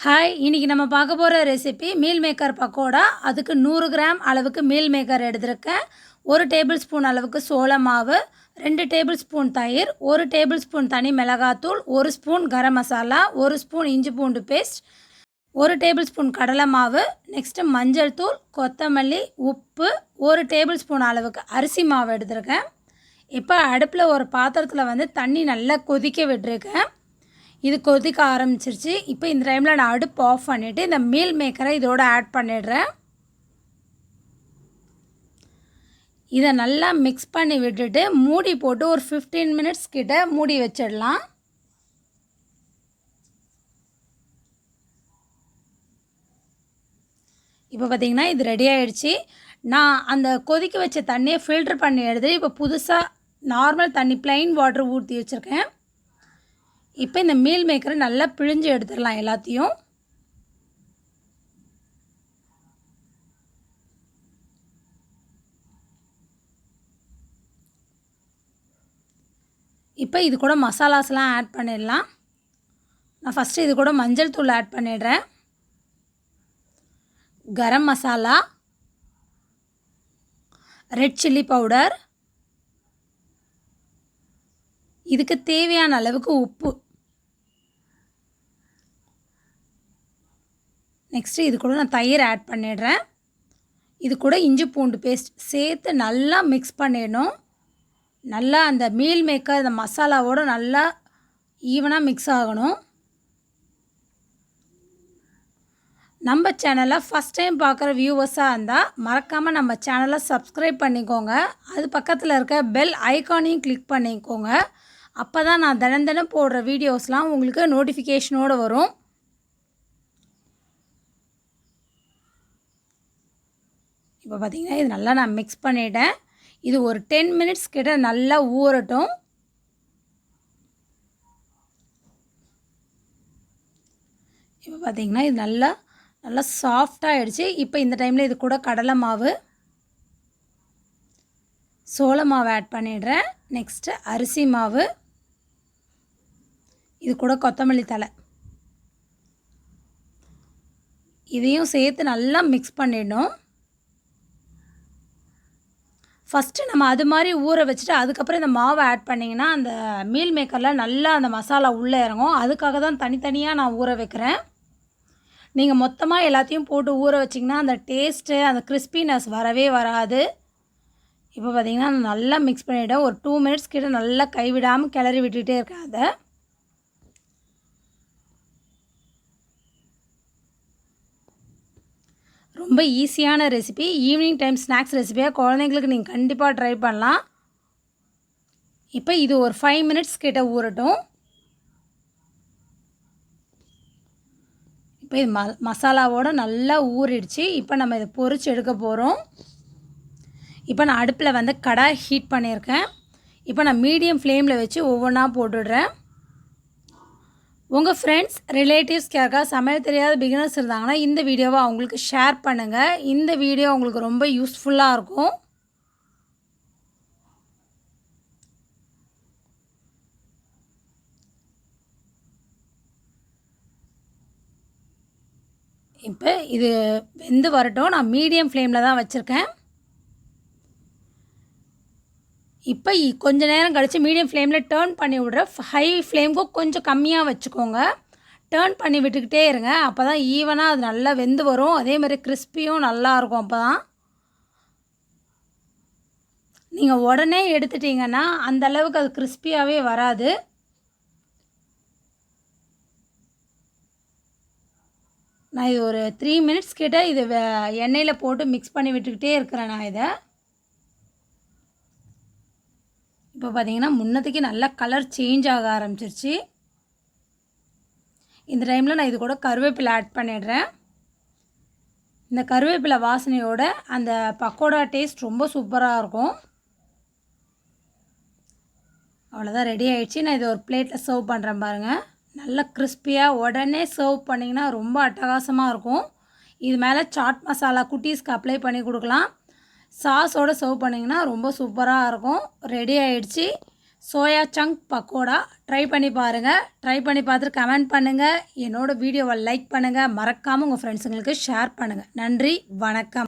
Hi, இன்றைக்கி நம்ம பார்க்க போகிற ரெசிபி மீல் மேக்கர் பக்கோடா. அதுக்கு 100 கிராம் அளவுக்கு மீல் மேக்கர் எடுத்திருக்கேன். 1 டேபிள் ஸ்பூன் அளவுக்கு சோள மாவு, 2 டேபிள் ஸ்பூன் தயிர், 1 டேபிள் ஸ்பூன் தனி மிளகாத்தூள், 1 ஸ்பூன் கரம் மசாலா, 1 ஸ்பூன் இஞ்சி பூண்டு பேஸ்ட், 1 டேபிள் ஸ்பூன் கடலை மாவு, நெக்ஸ்ட்டு மஞ்சள் தூள், கொத்தமல்லி, உப்பு, 1 டேபிள் ஸ்பூன் அளவுக்கு அரிசி மாவு எடுத்திருக்கேன். இப்போ அடுப்பில் ஒரு பாத்திரத்தில் தண்ணி நல்லா கொதிக்க விட்டுருக்கேன். இது கொதிக்க ஆரம்பிச்சிருச்சு. இப்போ இந்த டைமில் நான் அடுப்பு ஆஃப் பண்ணிவிட்டு இந்த மீல் மேக்கரை இதோடு ஆட் பண்ணிடுறேன். இதை நல்லா மிக்ஸ் பண்ணி விட்டுட்டு மூடி போட்டு ஒரு 15 மினிட்ஸ் கிட்ட மூடி வச்சிடலாம். இப்போ பார்த்திங்கன்னா இது ரெடி ஆகிடுச்சு. நான் அந்த கொதிக்க வச்ச தண்ணியை ஃபில்ட்ரு பண்ணி எடுத்து இப்போ புதுசாக நார்மல் தண்ணி ப்ளைன் வாட்டர் ஊற்றி வச்சுருக்கேன். இப்போ இந்த மீல் மேக்கரை நல்லா பிழிஞ்சு எடுத்துடலாம் எல்லாத்தையும். இப்போ இது கூட மசாலாஸ்லாம் ஆட் பண்ணிடலாம். நான் ஃபஸ்ட்டு இது கூட மஞ்சள் தூள் ஆட் பண்ணிடுறேன், garam masala, red chilli powder, இதுக்கு தேவையான அளவுக்கு உப்பு. நெக்ஸ்ட்டு இது கூட நான் தயிர் ஆட் பண்ணிடுறேன். இது கூட இஞ்சி பூண்டு பேஸ்ட் சேர்த்து நல்லா மிக்ஸ் பண்ணிடணும். நல்லா அந்த மீல் மேக்கர் அந்த மசாலாவோடு நல்லா ஈவனாக மிக்ஸ் ஆகணும். நம்ம சேனலை ஃபஸ்ட் டைம் பார்க்குற வியூவர்ஸாக இருந்தால் மறக்காமல் நம்ம சேனலை சப்ஸ்கிரைப் பண்ணிக்கோங்க. அது பக்கத்தில் இருக்க பெல் ஐக்கானையும் கிளிக் பண்ணிக்கோங்க. அப்போ தான் நான் தினம் போடுற வீடியோஸ்லாம் உங்களுக்கு நோட்டிஃபிகேஷனோடு வரும். இப்போ பார்த்திங்கன்னா இது நல்லா நான் மிக்ஸ் பண்ணிட்டேன். இது ஒரு 10 மினிட்ஸ் கிட்ட நல்லா ஊறட்டும். இப்போ பார்த்திங்கன்னா இது நல்லா சாஃப்டாக ஆகிடுச்சு. இப்போ இந்த டைமில் இது கூட கடலை மாவு, சோள மாவு ஆட் பண்ணிடுறேன். நெக்ஸ்ட்டு அரிசி மாவு, இது கூட கொத்தமல்லி தழை, இதையும் சேர்த்து நல்லா மிக்ஸ் பண்ணிடணும். ஃபஸ்ட்டு நம்ம அது மாதிரி ஊற வச்சுட்டு அதுக்கப்புறம் இந்த மாவை ஆட் பண்ணிங்கன்னா அந்த மீல் மேக்கரில் நல்லா அந்த மசாலா உள்ளே இறங்கும். அதுக்காக தான் தனித்தனியாக நான் ஊற வைக்கிறேன். நீங்கள் மொத்தமாக எல்லாத்தையும் போட்டு ஊற வச்சிங்கன்னா அந்த டேஸ்ட்டு அந்த கிறிஸ்பினஸ் வரவே வராது. இப்போ பார்த்திங்கன்னா நான் நல்லா மிக்ஸ் பண்ணிவிட்டேன். ஒரு 2 மினிட்ஸ் கிட்ட நல்லா கைவிடாமல் கிளறி விட்டுகிட்டே இருக்கேன். அதை ரொம்ப ஈஸியான ரெசிபி. ஈவினிங் டைம் ஸ்நாக்ஸ் ரெசிபியாக குழந்தைங்களுக்கு நீங்கள் கண்டிப்பாக ட்ரை பண்ணலாம். இப்போ இது ஒரு 5 மினிட்ஸ் கிட்ட ஊறட்டும். இப்போ இது மசாலாவோடு நல்லா ஊறிடுச்சு. இப்போ நம்ம இதை பொரிச்சு எடுக்க போகிறோம். இப்போ நான் அடுப்பில் கடாய் ஹீட் பண்ணியிருக்கேன். இப்போ நான் மீடியம் ஃப்ளேமில் வச்சு ஒவ்வொன்றா போட்டுடுறேன். உங்கள் ஃப்ரெண்ட்ஸ் ரிலேட்டிவ்ஸ்க்கு யாருக்காவது சமையல் தெரியாத பிகினர்ஸ் இருந்தாங்கன்னா இந்த வீடியோவை அவங்களுக்கு ஷேர் பண்ணுங்கள். இந்த வீடியோ உங்களுக்கு ரொம்ப யூஸ்ஃபுல்லாக இருக்கும். இப்போ இது வெந்து வரட்டும். நான் மீடியம் ஃப்ளேமில் தான் வச்சுருக்கேன். இப்போ கொஞ்ச நேரம் கழித்து மீடியம் ஃப்ளேமில் டேர்ன் பண்ணி விட்றேன். ஹை ஃப்ளேமுக்கு கொஞ்சம் கம்மியாக வச்சுக்கோங்க. டேர்ன் பண்ணி விட்டுக்கிட்டே இருங்க. அப்போ தான் ஈவனாக அது நல்லா வெந்து வரும். அதே மாதிரி கிறிஸ்பியும் நல்லாயிருக்கும். அப்போ தான் நீங்கள் உடனே எடுத்துட்டிங்கன்னா அந்தளவுக்கு அது கிறிஸ்பியாகவே வராது. நான் இது ஒரு 3 மினிட்ஸ் கிட்ட இது எண்ணெயில் போட்டு மிக்ஸ் பண்ணி விட்டுக்கிட்டே இருக்கிறேன் நான் இதை. இப்போ பார்த்திங்கன்னா முன்னத்துக்கு நல்லா கலர் சேஞ்ச் ஆக ஆரம்பிச்சிருச்சு. இந்த டைமில் நான் இது கூட கருவேப்பிலை ஆட் பண்ணிடுறேன். இந்த கருவேப்பிலை வாசனையோட அந்த பக்கோடா டேஸ்ட் ரொம்ப சூப்பராக இருக்கும். அவ்வளோதான், ரெடி ஆகிடுச்சு. நான் இதை ஒரு பிளேட்டில் சர்வ் பண்ணுறேன் பாருங்கள். நல்லா கிறிஸ்பியாக உடனே சர்வ் பண்ணிங்கன்னா ரொம்ப அட்டகாசமாக இருக்கும். இது மேலே சாட் மசாலா குட்டீஸ்க்கு அப்ளை பண்ணி கொடுக்கலாம். சாஸோடு சர்வ் பண்ணிங்கன்னா ரொம்ப சூப்பராக இருக்கும். ரெடி ஆகிடுச்சு. சோயா சங்க் பக்கோடா ட்ரை பண்ணி பாருங்கள். ட்ரை பண்ணி பார்த்துட்டு கமெண்ட் பண்ணுங்கள். என்னோடய வீடியோவை லைக் பண்ணுங்கள். மறக்காமல் உங்கள் ஃப்ரெண்ட்ஸுங்களுக்கு ஷேர் பண்ணுங்கள். நன்றி, வணக்கம்.